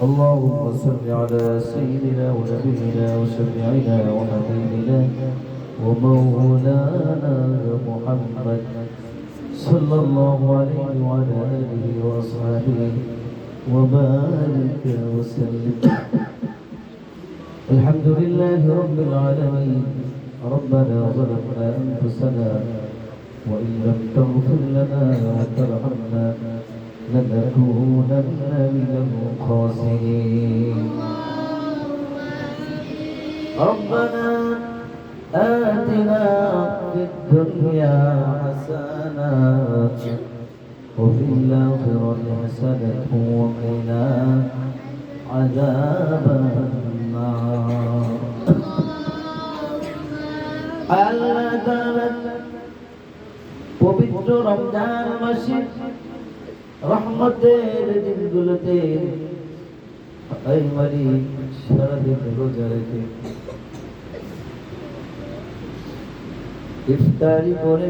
اللهم صل على سيدنا ونبينا وشفيعنا وحبيبنا ومولانا محمد صلى الله عليه وعلى آله وأصحابه وبارك وسلم. الحمد لله رب العالمين. ربنا ظلمنا أنفسنا وإن لم تغفر لنا وترحمنا لنكونن من الخاسرين. ربنا آتنا في الدنيا حسنة وفي الآخرة حسنة وقنا عذاب النار. আল্লাহ তাআলা পবিত্র রমজান মাসে রহমতের দিনগুলোতে এই মালিক সারাদিন রোজা রেখে ইফতারি করে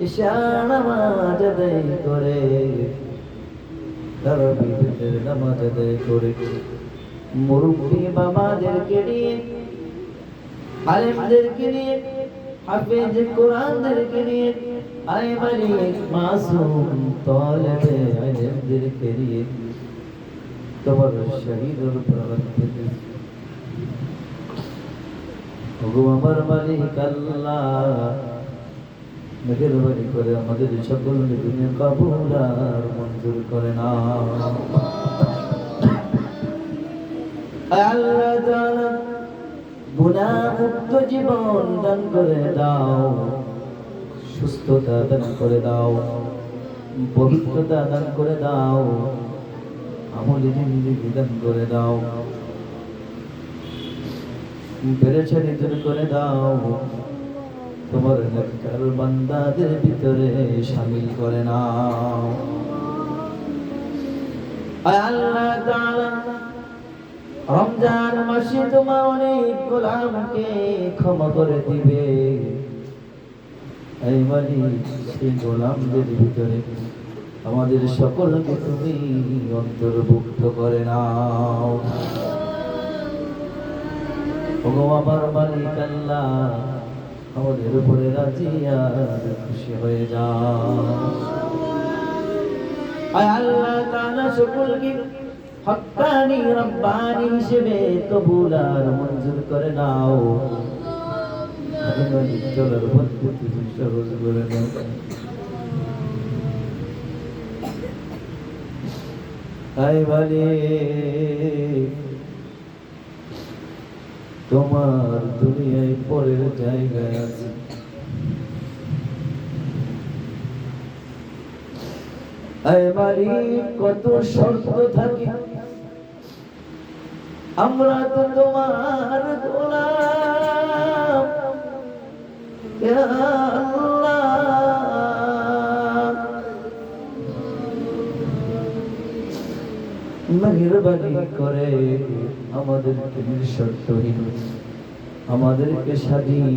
ইশা নামাজ আদায় করে তারাবিহের নামাজ আদায় করে মুরব্বি বাবাদেরকে নিয়ে আলেমদেরকে নিয়ে হাফেজ কোরআনদেরকে নিয়ে আয় মালিক মাসুম তালেবে ইলমদেরকে নিয়ে তোমার শহীদের প্রবর্তন ওগো আমার মালিক আল্লাহ মেহেরবানি করে আমাদের সকল দিনে কবুল আর মঞ্জুর করে নাও। আল্লাহ তাআলা গুনাহমুক্ত জীবন দান করে দাও, সুস্থতা দান করে দাও, পবিত্রতা দান করে দাও, আমলি জিন্দেগি দান করে দাও, পেরেশানি দূর করে দাও, তোমার নেককার বান্দাদের ভিতরে শামিল করে নাও। আল্লাহ তাআলা রমজান মাসে তোমার অনেক গোলামকে ক্ষমা করে দিবে। এই মালিক সেই গোলামদের ভিতরে আমাদের সকলকে তুমি অন্তর্ভুক্ত করে নাও। ওগো আমার মালিক আল্লাহ আমাদের উপরে রাজি আর খুশি হয়ে যাও। আল্লাহ তাআলা সকলকে হক্কানি রব্বানি হিসেবে কবুল আর মঞ্জুর করে নাও। চলার পদ্ধতি সহজ করে নাও। আয় মালিক তোমার দুনিয়ায় পরের জায়গায় আছে, আয় মালিক কত শর্ত থাকে, আমরা তো তোমার গোলাম। ইয়া আল্লাহ মেহেরবানি করে আমাদেরকে নিঃশর্তহীন, আমাদেরকে স্বাধীন,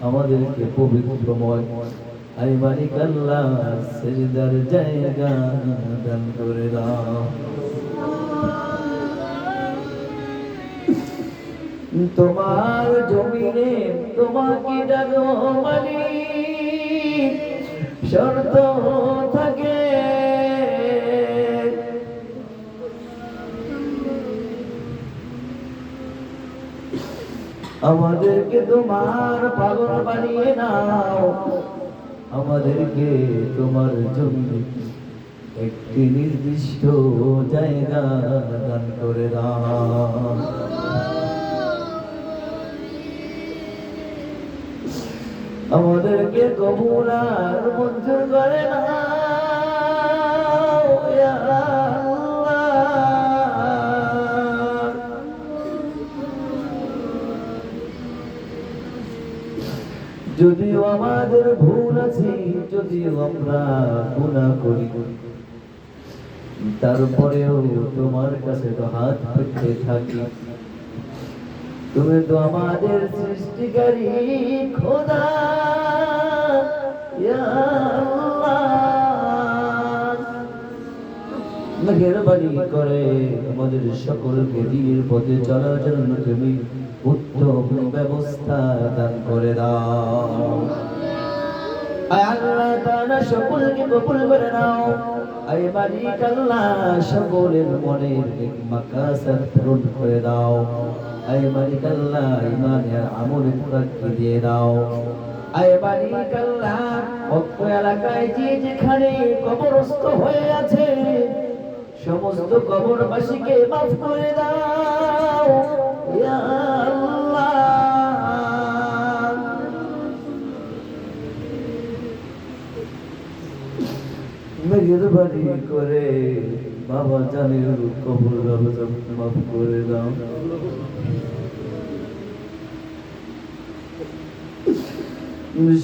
আমাদেরকে পবিত্রময় আয় মালিক আল্লাহ সিজদার জায়গা দান করে দাও। তোমার জমিনে তোমাকে ডাকো মালিক, শর্ত থাকে আমাদেরকে তোমার পাগল বানিয়ে নাও, আমাদেরকে তোমার জমিনে একটি নির্দিষ্ট জায়গা দান করে দাও। আমাদেরকে কবুল আর মঞ্জুর করে নাও। ইয়া আল্লাহ যদিও আমাদের ভুল আছে, যদিও আমরা গুনাহ করি, তারপরেও তোমার কাছে তো হাত পেতে থাকি। তুমি তো আমাদের সৃষ্টিকারী খোদা। ইয়া আল্লাহ মেহেরবানি করে আমাদের সকলকে দ্বীনের পথে চলার জন্য তুমি উত্তম ব্যবস্থা দান করে দাও। আয় আল্লাহ তাআলা সকলকে কবুল করে নাও। আয় মালিক আল্লাহ সকলের মনের মাকাসাদ পূরণ করে দাও। আয় মালিক আল্লাহ ঈমানের আমলে তারাক্কি দিয়ে দাও। আয় মালিক আল্লাহ অত্র এলাকায় যে যেখানে কবরস্থ হয়ে আছে সমস্ত কবরবাসীকে মাফ করে দাও ইয়া আল্লাহ। মেহেরবানি করে বাবা জানের কবর মাফ করে দাও।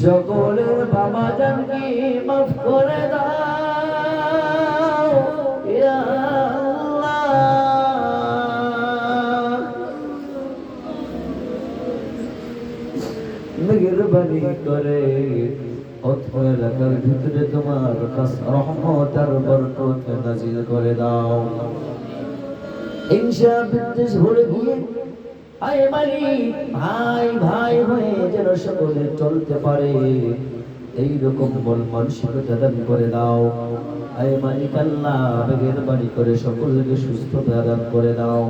সকলের বাবা জানকে মাফ করে দাও ইয়া আল্লাহ। মেহেরবানি করে অত্র এলাকার ভিতরে তোমার রহমত আর বরকত নাযিল করে দাও। হিংসা বিদ্বেষ ভুলে গিয়ে আয় মালিক ভাই ভাই হয়ে যেন সকলে চলতে পারে এইরকম মন মানসিকতা দান করে দাও। আয় মালিক আল্লাহ মেহেরবানি করে সকলকে সুস্থতা দান করে দাও।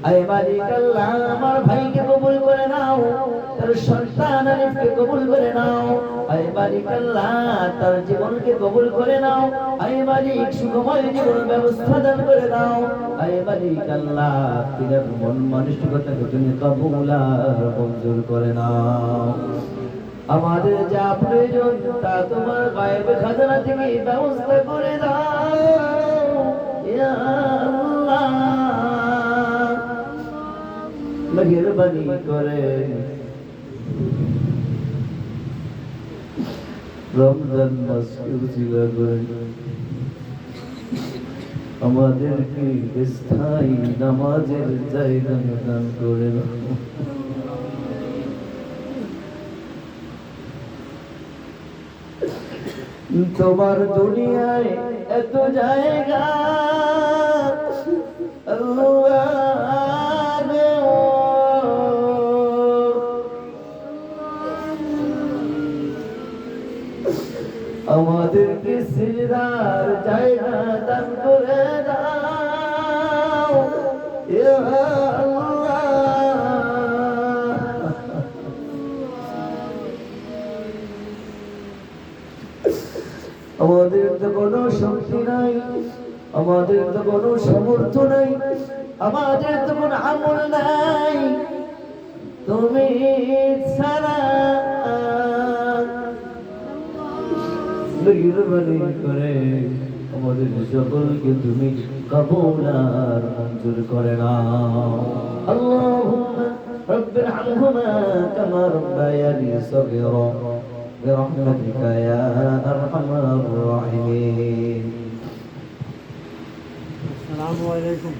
আয় মালিক আল্লাহ আমার ভাইকে কবুল করে নাও, তার সন্তান আলিফকে কবুল করে নাও। আয় মালিক আল্লাহ তার জীবনকে কবুল করে নাও। আয় মালিক সুখময় জীবন ব্যবস্থা দান করে দাও। আয় মালিক আল্লাহ তিনার মন মানসিকতাকে তুমি কবুল আর মঞ্জুর করে নাও। আমাদের যা প্রয়োজন তা তোমার গায়েব খাজানা থেকে ব্যবস্থা করে দাও ইয়া আল্লাহ। মেহেরবানি করে রমজান মাসকে উসিলা করে আমাদেরকে স্থায়ী নামাজের জায়গা দান করে দাও। তোমার দুনিয়ায় এত জায়গা আমাদেরকে সিজদার জায়গা দান করে দাও ইয়া আল্লাহ। আমাদের তো কোনো শক্তি নাই, আমাদের তো কোনো সামর্থ্য নাই, আমাদের তো কোনো আমল নাই তুমি ছাড়া। মেহেরবানি করে আমাদের সকলকে তুমি কবুল আর মঞ্জুর করে নাও। আল্লাহুম্মা রাব্বির হামহুমা কামা রাব্বায়ানি সগীরা বিরহমাতিকা ইয়া আরহামার রাহিমিন। আসসালামু আলাইকুম।